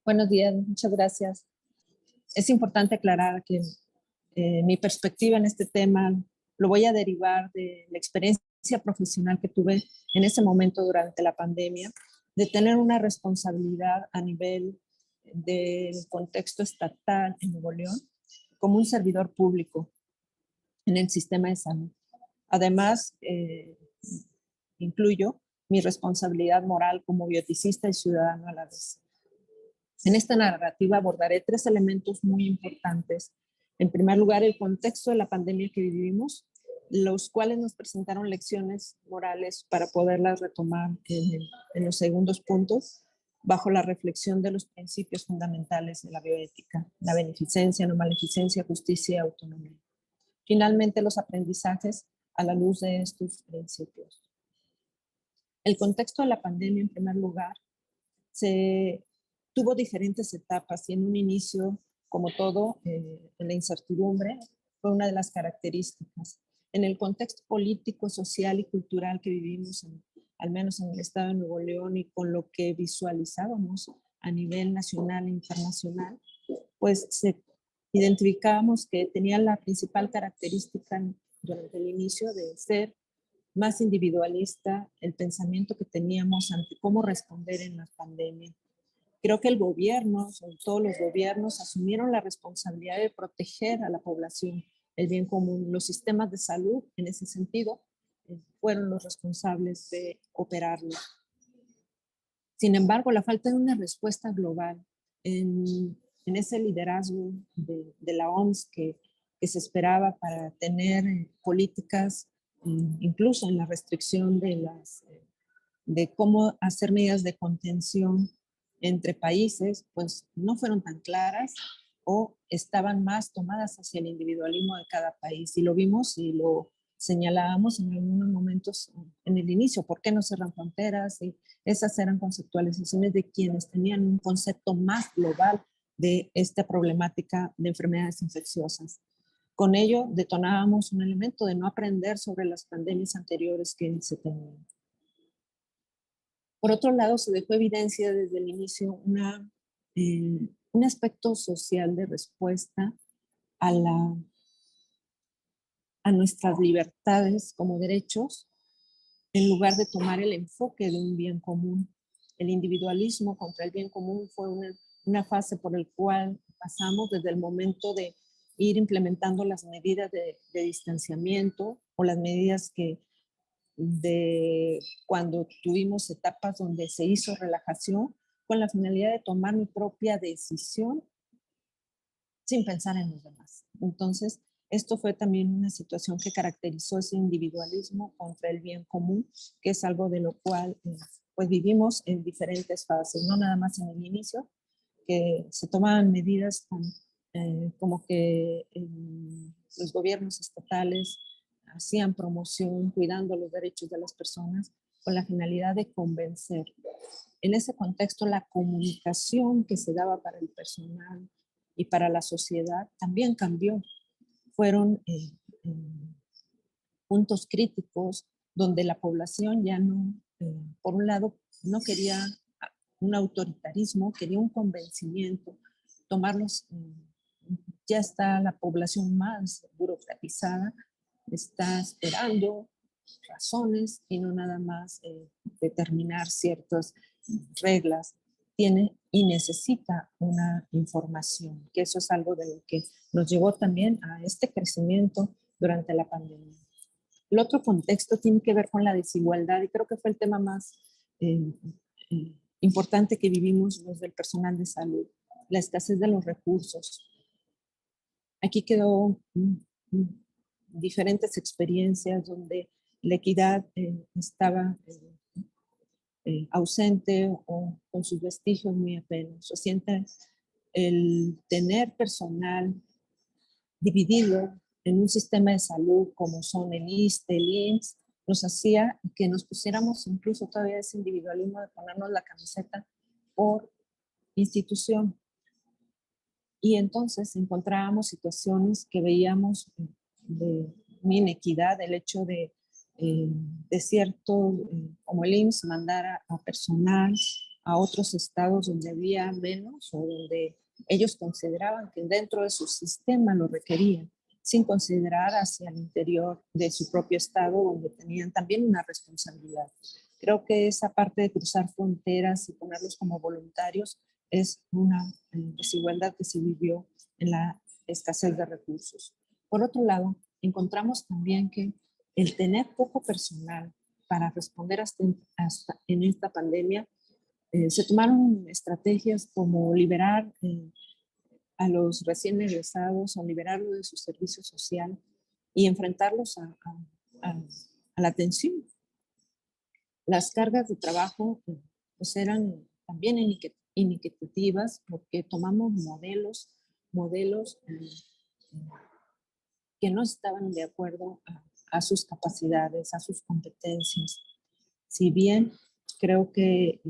Buenos días, muchas gracias. Es importante aclarar que mi perspectiva en este tema lo voy a derivar de la experiencia profesional que tuve en ese momento durante la pandemia, de tener una responsabilidad a nivel del contexto estatal en Nuevo León como un servidor público en el sistema de salud. Además, incluyo mi responsabilidad moral como bioticista y ciudadano a la vez. En esta narrativa abordaré tres elementos muy importantes. En primer lugar, el contexto de la pandemia que vivimos, los cuales nos presentaron lecciones morales para poderlas retomar en los segundos puntos, bajo la reflexión de los principios fundamentales de la bioética, la beneficencia, no maleficencia, justicia y autonomía. Finalmente, los aprendizajes a la luz de estos principios. El contexto de la pandemia, en primer lugar, tuvo diferentes etapas y en un inicio, como todo, en la incertidumbre fue una de las características. En el contexto político, social y cultural que vivimos, al menos en el estado de Nuevo León, y con lo que visualizábamos a nivel nacional e internacional, pues identificábamos que tenía la principal característica durante el inicio de ser más individualista el pensamiento que teníamos ante cómo responder en la pandemia. Creo que el gobierno, sobre todo los gobiernos, asumieron la responsabilidad de proteger a la población, el bien común. Los sistemas de salud, en ese sentido, fueron los responsables de operarlo. Sin embargo, la falta de una respuesta global en ese liderazgo de la OMS que se esperaba para tener políticas, incluso en la restricción de cómo hacer medidas de contención entre países, pues no fueron tan claras o estaban más tomadas hacia el individualismo de cada país. Y lo vimos y lo señalábamos en algunos momentos en el inicio, ¿por qué no cerran fronteras? Y esas eran conceptualizaciones de quienes tenían un concepto más global de esta problemática de enfermedades infecciosas. Con ello detonábamos un elemento de no aprender sobre las pandemias anteriores que se tenían. Por otro lado, se dejó evidencia desde el inicio un aspecto social de respuesta a nuestras libertades como derechos, en lugar de tomar el enfoque de un bien común. El individualismo contra el bien común fue una fase por la cual pasamos desde el momento de ir implementando las medidas de distanciamiento o las medidas de cuando tuvimos etapas donde se hizo relajación con la finalidad de tomar mi propia decisión sin pensar en los demás. Entonces, esto fue también una situación que caracterizó ese individualismo contra el bien común, que es algo de lo cual pues vivimos en diferentes fases, no nada más en el inicio, que se tomaban medidas como que los gobiernos estatales hacían promoción, cuidando los derechos de las personas, con la finalidad de convencer. En ese contexto, la comunicación que se daba para el personal y para la sociedad también cambió. Fueron puntos críticos donde la población ya no, por un lado, no quería un autoritarismo, quería un convencimiento, tomarlos, ya está la población más burocratizada, está esperando razones y no nada más determinar ciertas reglas. Tiene y necesita una información, que eso es algo de lo que nos llevó también a este crecimiento durante la pandemia. El otro contexto tiene que ver con la desigualdad y creo que fue el tema más importante que vivimos los del personal de salud, la escasez de los recursos. Aquí quedó diferentes experiencias donde la equidad estaba ausente o con sus vestigios muy apenas. Se siente el tener personal dividido en un sistema de salud como son el ISSSTE, el IMSS, nos hacía que nos pusiéramos incluso todavía ese individualismo de ponernos la camiseta por institución. Y entonces encontrábamos situaciones que veíamos de inequidad, el hecho de cierto, como el IMSS, mandar a personal a otros estados donde había menos o donde ellos consideraban que dentro de su sistema lo requerían, sin considerar hacia el interior de su propio estado donde tenían también una responsabilidad. Creo que esa parte de cruzar fronteras y ponerlos como voluntarios es una desigualdad que se vivió en la escasez de recursos. Por otro lado, encontramos también que el tener poco personal para responder hasta en esta pandemia, se tomaron estrategias como liberar a los recién egresados o liberarlos de su servicio social y enfrentarlos a la atención. Las cargas de trabajo pues eran también inequitativas porque tomamos modelos que no estaban de acuerdo a sus capacidades, a sus competencias. Si bien creo que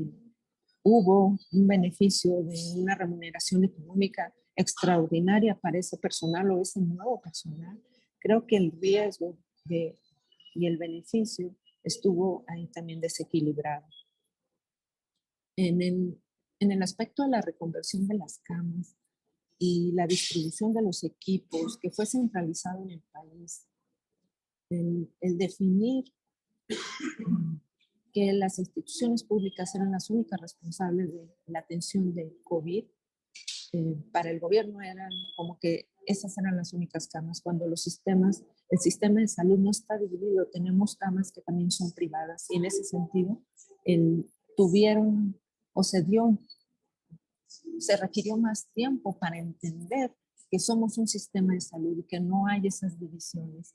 hubo un beneficio de una remuneración económica extraordinaria para ese personal o ese nuevo personal, creo que el riesgo y el beneficio estuvo ahí también desequilibrado. En el, en el aspecto de la reconversión de las camas y la distribución de los equipos que fue centralizado en el país, el definir que las instituciones públicas eran las únicas responsables de la atención de COVID, para el gobierno eran como que esas eran las únicas camas, cuando el sistema de salud no está dividido, tenemos camas que también son privadas y en ese sentido tuvieron o se requirió más tiempo para entender que somos un sistema de salud y que no hay esas divisiones.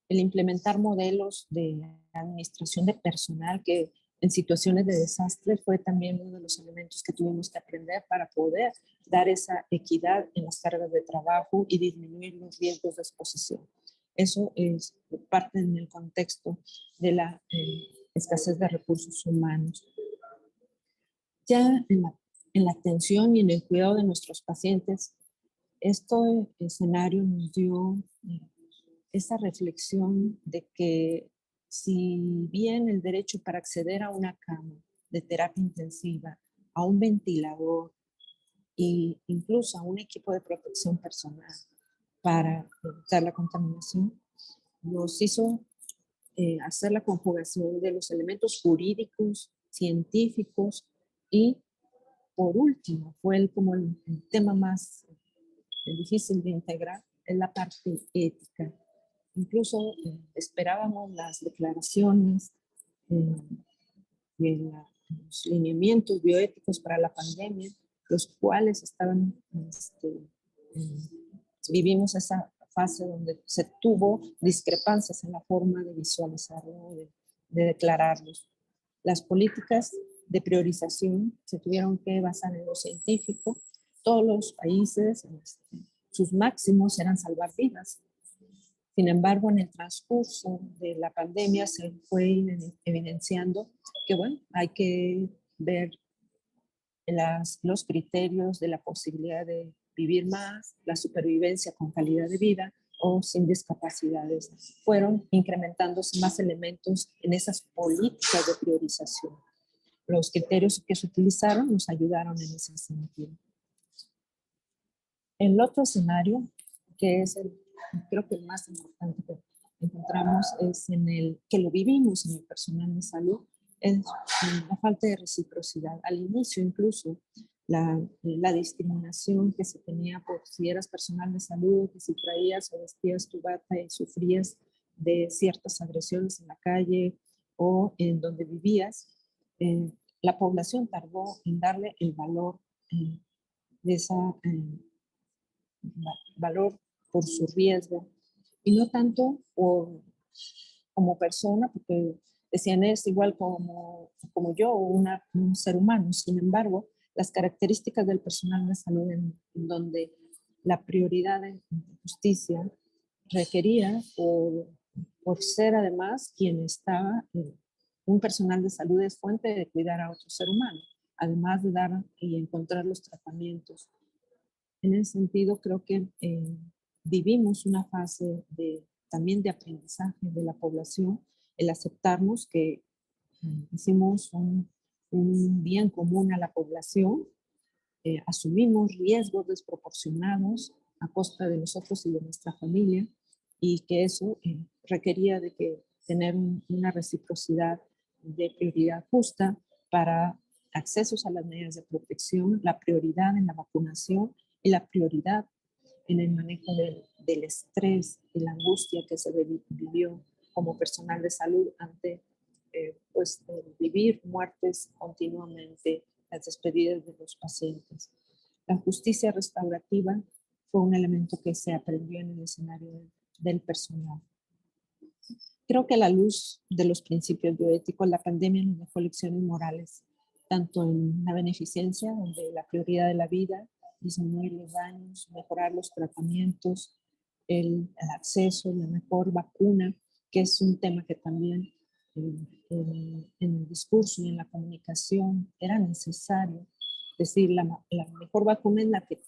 El implementar modelos de administración de personal que en situaciones de desastre fue también uno de los elementos que tuvimos que aprender para poder dar esa equidad en las cargas de trabajo y disminuir los riesgos de exposición. Eso es parte en el contexto de la escasez de recursos humanos. Ya en la atención y en el cuidado de nuestros pacientes, este escenario nos dio esa reflexión de que si bien el derecho para acceder a una cama de terapia intensiva, a un ventilador e incluso a un equipo de protección personal para evitar la contaminación, nos hizo hacer la conjugación de los elementos jurídicos, científicos y, por último, fue como el tema más difícil de integrar, es la parte ética. Incluso esperábamos las declaraciones eh, de los lineamientos bioéticos para la pandemia, los cuales estaban, vivimos esa fase donde se tuvo discrepancias en la forma de visualizarlo, de declararlos. Las políticas de priorización se tuvieron que basar en lo científico. Todos los países, sus máximos eran salvar vidas. Sin embargo, en el transcurso de la pandemia se fue evidenciando que, bueno, hay que ver los criterios de la posibilidad de vivir más, la supervivencia con calidad de vida o sin discapacidades. Fueron incrementándose más elementos en esas políticas de priorización. Los criterios que se utilizaron nos ayudaron en ese sentido. El otro escenario, que es creo que el más importante que encontramos, es en el que lo vivimos en el personal de salud, es la falta de reciprocidad. Al inicio incluso la discriminación que se tenía por si eras personal de salud, que si traías o vestías tu bata y sufrías de ciertas agresiones en la calle o en donde vivías, la población tardó en darle el valor de esa valor por su riesgo y no tanto como persona, porque decían es igual como yo o un ser humano. Sin embargo, las características del personal de salud en donde la prioridad de justicia requería por ser además quien estaba, un personal de salud es fuente de cuidar a otro ser humano, además de dar y encontrar los tratamientos. En ese sentido, creo que vivimos una fase también de aprendizaje de la población, el aceptarnos que hicimos un bien común a la población, asumimos riesgos desproporcionados a costa de nosotros y de nuestra familia, y que eso requería de que tener una reciprocidad de prioridad justa para accesos a las medidas de protección, la prioridad en la vacunación y la prioridad en el manejo del estrés y la angustia que se vivió como personal de salud ante pues, vivir muertes continuamente, las despedidas de los pacientes. La justicia restaurativa fue un elemento que se aprendió en el escenario del personal. Creo que a la luz de los principios bioéticos, la pandemia nos dejó lecciones morales, tanto en la beneficencia, donde la prioridad de la vida, disminuir los daños, mejorar los tratamientos, el acceso, la mejor vacuna, que es un tema que también en el discurso y en la comunicación era necesario decir, la mejor vacuna es la que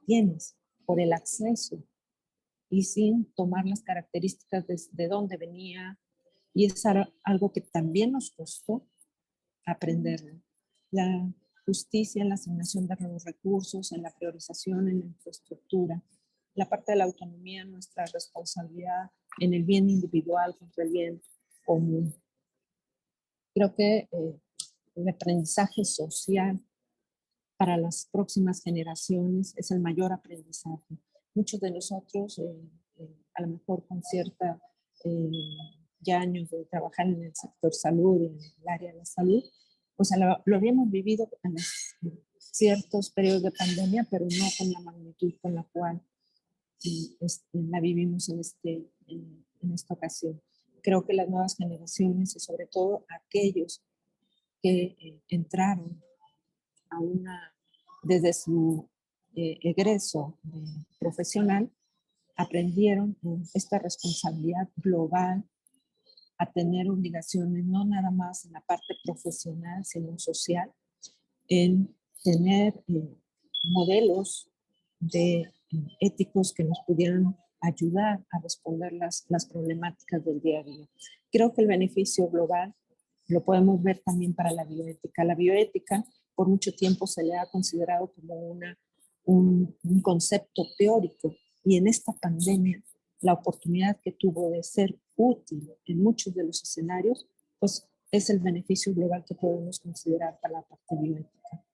tienes por el acceso y sin tomar las características de dónde venía. Y es algo que también nos costó aprenderlo. La justicia en la asignación de los recursos, en la priorización, en la infraestructura, la parte de la autonomía, nuestra responsabilidad en el bien individual contra el bien común. Creo que el aprendizaje social para las próximas generaciones es el mayor aprendizaje. Muchos de nosotros, a lo mejor con cierta ya años de trabajar en el sector salud, en el área de la salud, pues lo habíamos vivido en ciertos periodos de pandemia, pero no con la magnitud con la cual la vivimos en esta ocasión. Creo que las nuevas generaciones y sobre todo aquellos que entraron a desde su egreso profesional, aprendieron esta responsabilidad global a tener obligaciones no nada más en la parte profesional, sino social, en tener modelos éticos que nos pudieran ayudar a responder las problemáticas del día a día. Creo que el beneficio global lo podemos ver también para la bioética. La bioética por mucho tiempo se le ha considerado como un concepto teórico, y en esta pandemia la oportunidad que tuvo de ser útil en muchos de los escenarios, pues es el beneficio global que podemos considerar para la parte bioética.